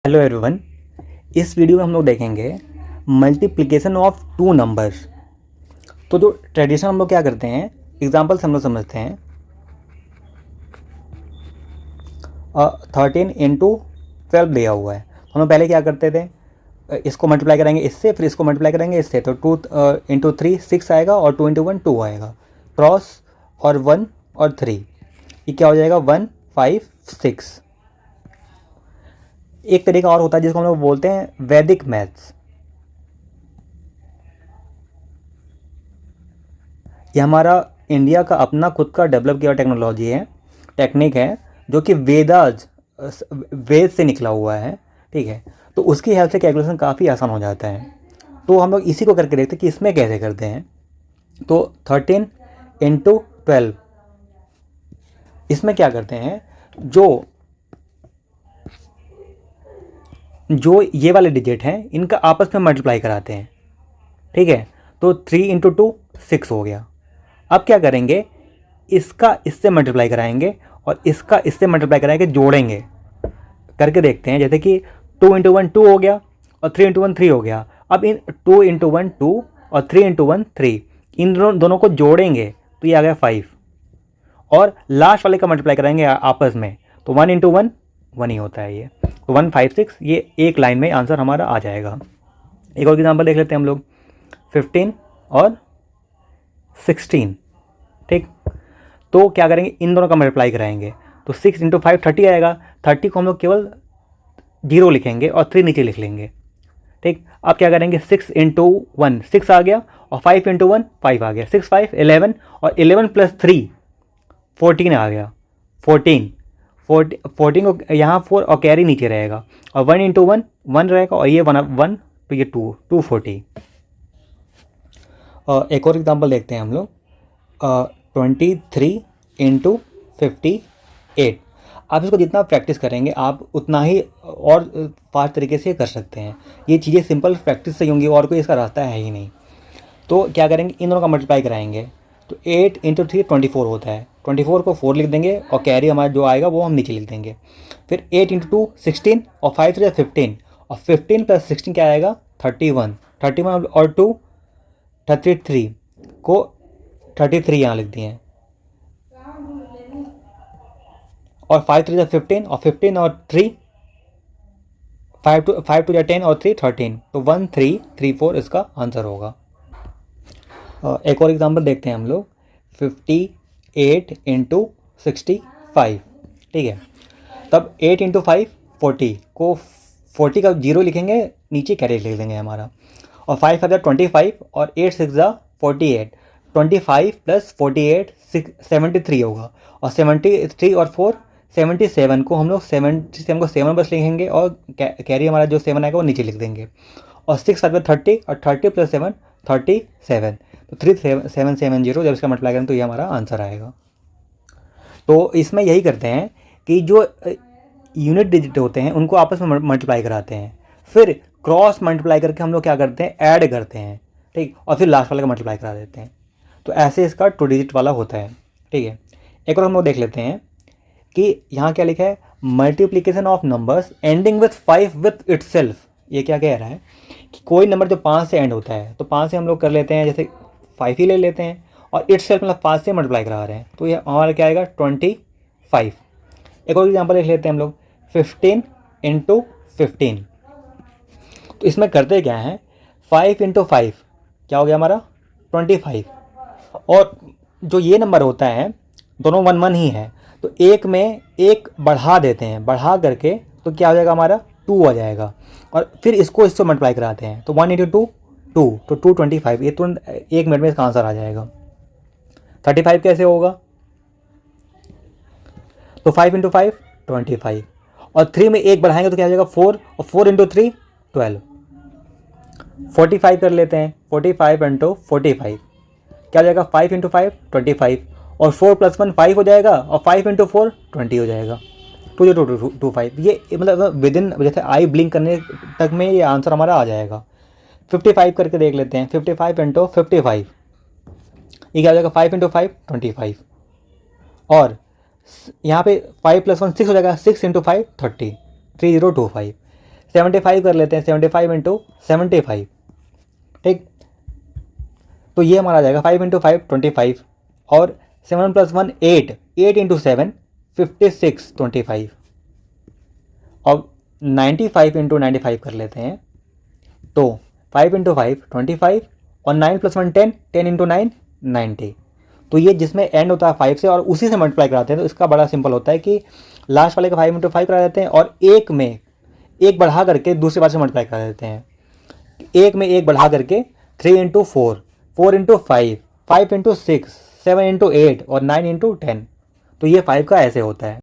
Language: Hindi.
Hello everyone. इस वीडियो में हम लोग देखेंगे मल्टीप्लिकेशन ऑफ टू नंबर्स। तो जो ट्रेडिशन हम लोग क्या करते हैं, एग्जांपल से हम लोग समझते हैं। 13 इंटू 12 दिया हुआ है, तो हम लोग पहले क्या करते थे, इसको मल्टीप्लाई करेंगे इससे, फिर इसको मल्टीप्लाई करेंगे इससे, तो 2 इंटू 3 6 आएगा और 2 इंटू 1 2 आएगा, क्रॉस और 1 और 3, ये क्या हो जाएगा 1 5 6। एक तरीका और होता है जिसको हम लोग बोलते हैं वैदिक मैथ्स। ये हमारा इंडिया का अपना खुद का डेवलप किया टेक्नोलॉजी है, टेक्निक है, जो कि वेद से निकला हुआ है। ठीक है, तो उसकी हेल्प से कैलकुलेशन काफ़ी आसान हो जाता है। तो हम लोग इसी को करके देखते हैं कि इसमें कैसे करते हैं। तो 13 इंटू 12, इसमें क्या करते हैं, जो ये वाले डिजिट हैं इनका आपस में मल्टीप्लाई कराते हैं। ठीक है, तो 3 इंटू 2 6 हो गया। अब क्या करेंगे, इसका इससे मल्टीप्लाई कराएंगे और इसका इससे मल्टीप्लाई कराएंगे, जोड़ेंगे, करके देखते हैं। जैसे कि 2 इंटू 1 2 हो गया और 3 इंटू 1 3 हो गया। अब इन 2 इंटू 1 2 और 3 इंटू 1 3, इन दोनों को जोड़ेंगे तो ये आ गया 5, और लास्ट वाले का मल्टीप्लाई कराएंगे आपस में, तो 1 इंटू 1 1 ही होता है ये, तो 1 5 6, ये एक लाइन में आंसर हमारा आ जाएगा। एक और एग्जाम्पल देख लेते हैं हम लोग, 15 और 16। ठीक, तो क्या करेंगे, इन दोनों का मल्टीप्लाई कराएंगे, तो 6 इंटू 5 30 आएगा। 30 को हम लोग केवल 0 लिखेंगे और 3 नीचे लिख लेंगे। ठीक, अब क्या करेंगे, 6 इंटू 1 6 आ गया और 5 इंटू 1 5 आ गया, 6 5 11, और 11 प्लस 3 14 आ गया। 14 को यहाँ 4 और कैरी नीचे रहेगा, और 1 इंटू 1 1 रहेगा, और ये 1 तो ये 240। एक और एग्जाम्पल देखते हैं हम लोग, 23 इंटू 58। आप इसको जितना प्रैक्टिस करेंगे आप उतना ही और फास्ट तरीके से कर सकते हैं। ये चीज़ें सिंपल प्रैक्टिस से होंगी, और कोई इसका रास्ता है ही नहीं। तो क्या करेंगे, इन दोनों का मल्टीप्लाई कराएंगे, तो 8 इंटू 3 24 होता है। 24 को 4 लिख देंगे और कैरी हमारा जो आएगा वो हम नीचे लिख देंगे। फिर 8 इंटू 2 16 और 5 3 15, और 15 प्लस 16 क्या आएगा 31। 31 और 2 33 को 33 यहाँ लिख दिए, और 5 3 15, और 15 और 3 5 2 10 और 3 13, तो 1 3 3 4 इसका आंसर होगा। एक और एग्जांपल देखते हैं हम लोग, 58 इंटू 65। ठीक है, तब 8 इंटू 5 40 को 40 का 0 लिखेंगे, नीचे कैरी लिख देंगे हमारा, और 5 5 25, और 8 6 48। 25 प्लस 48 73 होगा, और 73 और 4 77 को हम लोग 77 को 7 बस लिखेंगे, और कैरी हमारा जो 7 आएगा वो नीचे लिख देंगे, और 6 5 30, और 30 प्लस 7 37, तो 3770। जब इसका मल्टीप्लाई करें तो ये हमारा आंसर आएगा। तो इसमें यही करते हैं कि जो यूनिट डिजिट होते हैं उनको आपस में मल्टीप्लाई कराते हैं, फिर क्रॉस मल्टीप्लाई करके हम लोग क्या करते हैं, ऐड करते हैं। ठीक, और फिर लास्ट वाले का मल्टीप्लाई करा देते हैं। तो ऐसे इसका 2 डिजिट वाला होता है। ठीक है, एक और हम लोग देख लेते हैं कि यहाँ क्या लिखा है, multiplication of numbers ending with 5 with itself. ये क्या कह रहा है कि कोई नंबर जो 5 से एंड होता है, तो 5 से हम लोग कर लेते हैं, जैसे 5 ही ले लेते हैं, और इटसेल्फ मतलब 5 से मल्टीप्लाई करा रहे हैं, तो ये हमारा क्या आएगा 25। एक और एग्जाम्पल देख लेते हैं हम लोग, 15 इंटू 15। तो इसमें करते क्या है, 5 इंटू 5 क्या हो गया हमारा 25, और जो ये नंबर होता है दोनों 1 1 ही है, तो एक में एक बढ़ा देते हैं, बढ़ा करके तो क्या हो जाएगा हमारा 2 आ जाएगा, और फिर इसको इससे मल्टीप्लाई कराते हैं, तो 1 इंटू 2 2, तो 225। ये तुरंत 1 मिनट में इसका आंसर आ जाएगा। 35 कैसे होगा, तो 5 इंटू 5 25, और 3 में एक बढ़ाएंगे तो क्या हो जाएगा 4, और 4 इंटू 3 12। 45 कर लेते हैं, 45 इंटू 45 क्या हो जाएगा 5 इंटू 5 25, और 4 प्लस 1 5 हो जाएगा, और 5 इंटू 4 20 हो जाएगा, 2 ये मतलब विद इन, जैसे आई ब्लिंक करने तक में ये आंसर हमारा आ जाएगा। 55 करके देख लेते हैं, 55 इंटू 55 ये क्या हो जाएगा 5 इंटू 5 25, और यहाँ पे 5 प्लस 1 6 हो जाएगा, 6 इंटू 5 30 3025। 75 कर लेते हैं, 75 इंटू 75, ठीक। तो ये हमारा आ जाएगा 5 इंटू 5 25, और 7 + 1 8, 8 इंटू 7 56 25, अब 95 इंटू 95 कर लेते हैं, तो 5 इंटू 5 25, और 9 + 1 10, 10 इंटू 9 90। तो ये जिसमें एंड होता है 5 से और उसी से मल्टीप्लाई कराते हैं, तो इसका बड़ा सिंपल होता है कि लास्ट वाले का 5 इंटू 5 करा देते हैं, और एक में एक बढ़ा करके दूसरे बार से मल्टीप्लाई करा देते हैं। एक में एक बढ़ा करके 3 इंटू 4, 4 इंटू 5, 5 इंटू 6, 7 इंटू 8 और 9 इंटू 10। तो ये 5 का ऐसे होता है।